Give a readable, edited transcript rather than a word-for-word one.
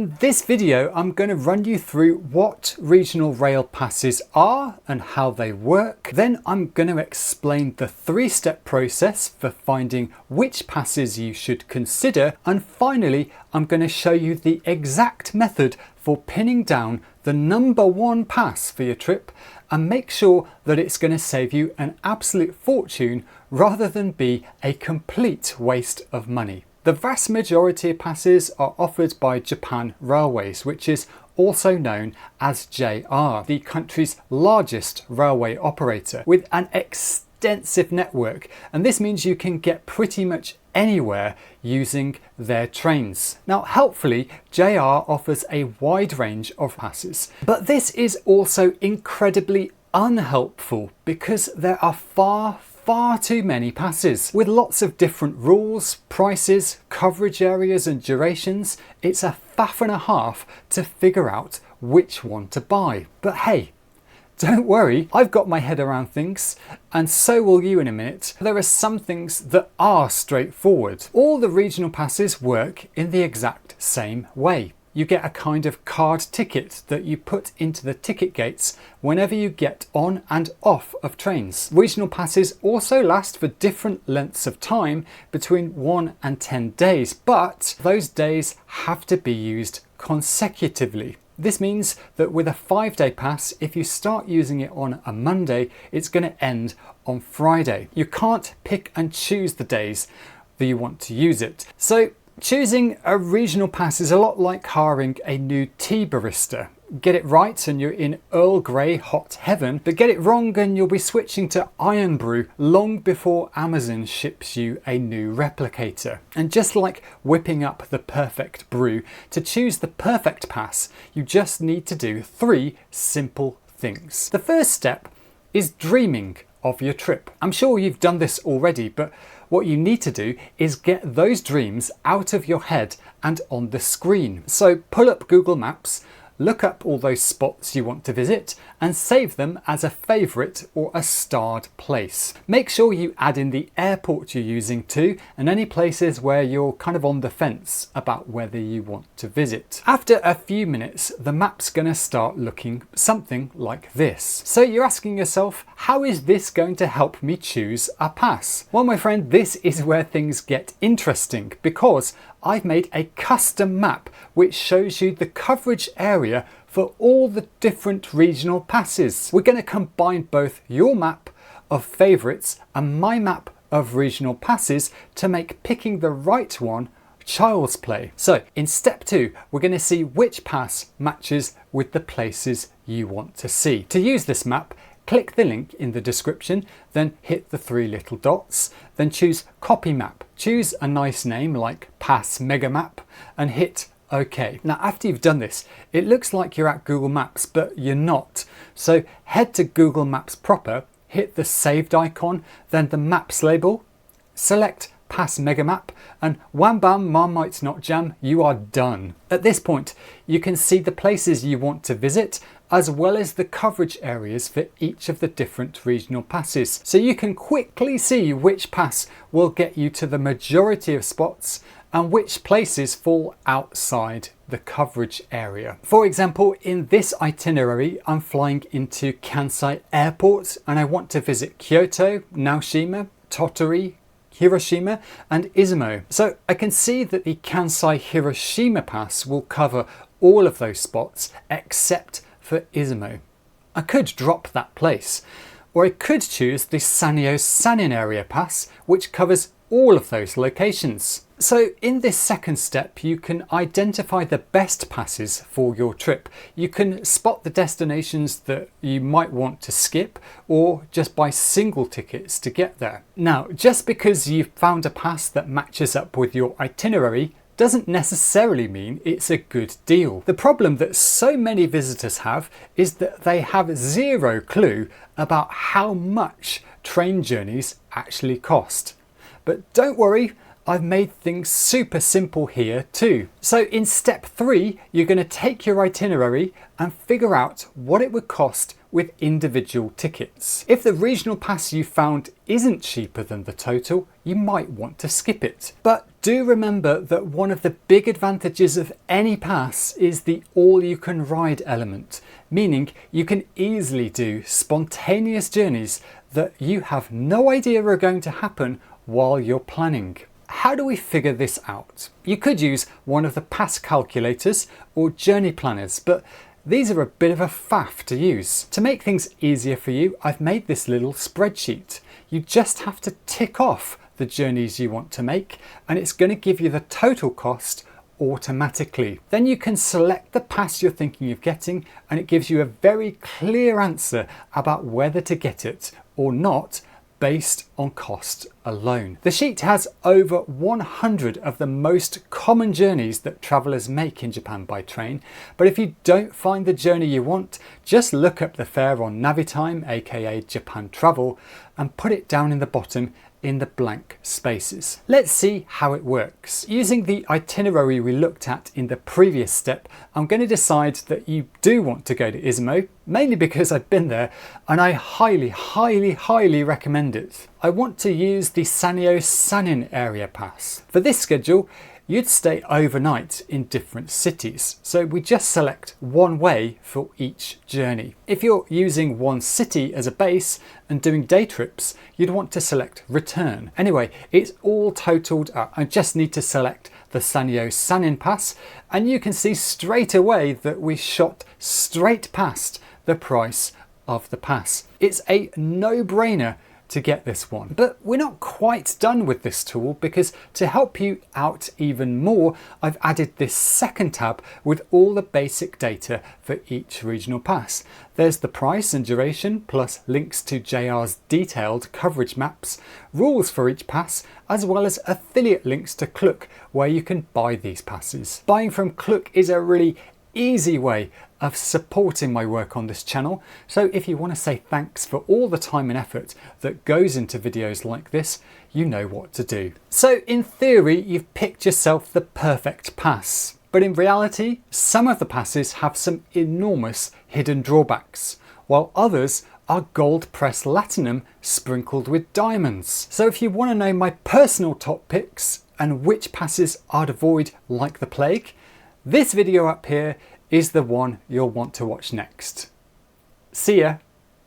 In this video, I'm going to run you through what regional rail passes are and how they work. Then I'm going to explain the three-step process for finding which passes you should consider. And finally, I'm going to show you the exact method for pinning down the number one pass for your trip and make sure that it's going to save you an absolute fortune rather than be a complete waste of money. The vast majority of passes are offered by Japan Railways, which is also known as JR, the country's largest railway operator, with an extensive network, and this means you can get pretty much anywhere using their trains. Now, helpfully, JR offers a wide range of passes, but this is also incredibly unhelpful because there are far too many passes. With lots of different rules, prices, coverage areas and durations, it's a faff and a half to figure out which one to buy. But hey, don't worry, I've got my head around things, and so will you in a minute. There are some things that are straightforward. All the regional passes work in the exact same way. You get a kind of card ticket that you put into the ticket gates whenever you get on and off of trains. Regional passes also last for different lengths of time, between 1 and 10 days, but those days have to be used consecutively. This means that with a 5-day pass, if you start using it on a Monday, it's going to end on Friday. You can't pick and choose the days that you want to use it. So choosing a regional pass is a lot like hiring a new tea barista. Get it right and you're in Earl Grey hot heaven, but get it wrong and you'll be switching to Iron Brew long before Amazon ships you a new replicator. And just like whipping up the perfect brew, to choose the perfect pass, you just need to do 3 simple things. The first step is dreaming of your trip. I'm sure you've done this already, but what you need to do is get those dreams out of your head and on the screen. So pull up Google Maps, look up all those spots you want to visit and save them as a favourite or a starred place. Make sure you add in the airport you're using too, and any places where you're kind of on the fence about whether you want to visit. After a few minutes, the map's going to start looking something like this. So you're asking yourself, how is this going to help me choose a pass? Well, my friend, this is where things get interesting, because I've made a custom map which shows you the coverage area for all the different regional passes. We're going to combine both your map of favourites and my map of regional passes to make picking the right one child's play. So in step 2, we're going to see which pass matches with the places you want to see. To use this map, click the link in the description, then hit the 3 little dots, then choose Copy Map. Choose a nice name like Pass Mega Map and hit OK. Now, after you've done this, it looks like you're at Google Maps, but you're not. So head to Google Maps proper, hit the saved icon, then the Maps label, select Pass Mega Map, and wham bam, Marmite's not jam, you are done. At this point, you can see the places you want to visit, as well as the coverage areas for each of the different regional passes. So you can quickly see which pass will get you to the majority of spots and which places fall outside the coverage area. For example, in this itinerary, I'm flying into Kansai Airport and I want to visit Kyoto, Naoshima, Tottori, Hiroshima and Izumo. So I can see that the Kansai Hiroshima pass will cover all of those spots except for Izumo. I could drop that place, or I could choose the Sanyo Sanin area pass, which covers all of those locations. So in this second step, you can identify the best passes for your trip. You can spot the destinations that you might want to skip, or just buy single tickets to get there. Now, just because you've found a pass that matches up with your itinerary doesn't necessarily mean it's a good deal. The problem that so many visitors have is that they have zero clue about how much train journeys actually cost. But don't worry, I've made things super simple here too. So in step 3, you're going to take your itinerary and figure out what it would cost with individual tickets. If the regional pass you found isn't cheaper than the total, you might want to skip it. But Do remember that one of the big advantages of any pass is the all-you-can-ride element, meaning you can easily do spontaneous journeys that you have no idea are going to happen while you're planning. How do we figure this out? You could use one of the pass calculators or journey planners, but these are a bit of a faff to use. To make things easier for you, I've made this little spreadsheet. You just have to tick off the journeys you want to make, and it's going to give you the total cost automatically. Then you can select the pass you're thinking of getting, and it gives you a very clear answer about whether to get it or not based on cost alone. The sheet has over 100 of the most common journeys that travellers make in Japan by train, but if you don't find the journey you want, just look up the fare on Navitime, aka Japan Travel, and put it down in the bottom in the blank spaces. Let's see how it works. Using the itinerary we looked at in the previous step, I'm going to decide that you do want to go to Izumo, mainly because I've been there and I highly recommend it. I want to use the Sanyo Sanin area pass. For this schedule, you'd stay overnight in different cities, so we just select one way for each journey. If you're using one city as a base and doing day trips, you'd want to select return. Anyway, it's all totaled up. I just need to select the Sanyo Sanin pass, and you can see straight away that we shot straight past the price of the pass. It's a no-brainer to get this one. But we're not quite done with this tool, because to help you out even more, I've added this second tab with all the basic data for each regional pass. There's the price and duration, plus links to JR's detailed coverage maps, rules for each pass, as well as affiliate links to Klook, where you can buy these passes. Buying from Klook is a really easy way of supporting my work on this channel, so if you want to say thanks for all the time and effort that goes into videos like this, you know what to do. So in theory, you've picked yourself the perfect pass, but in reality, some of the passes have some enormous hidden drawbacks, while others are gold pressed platinum sprinkled with diamonds. So if you want to know my personal top picks and which passes I'd avoid like the plague, this video up here is the one you'll want to watch next. See ya!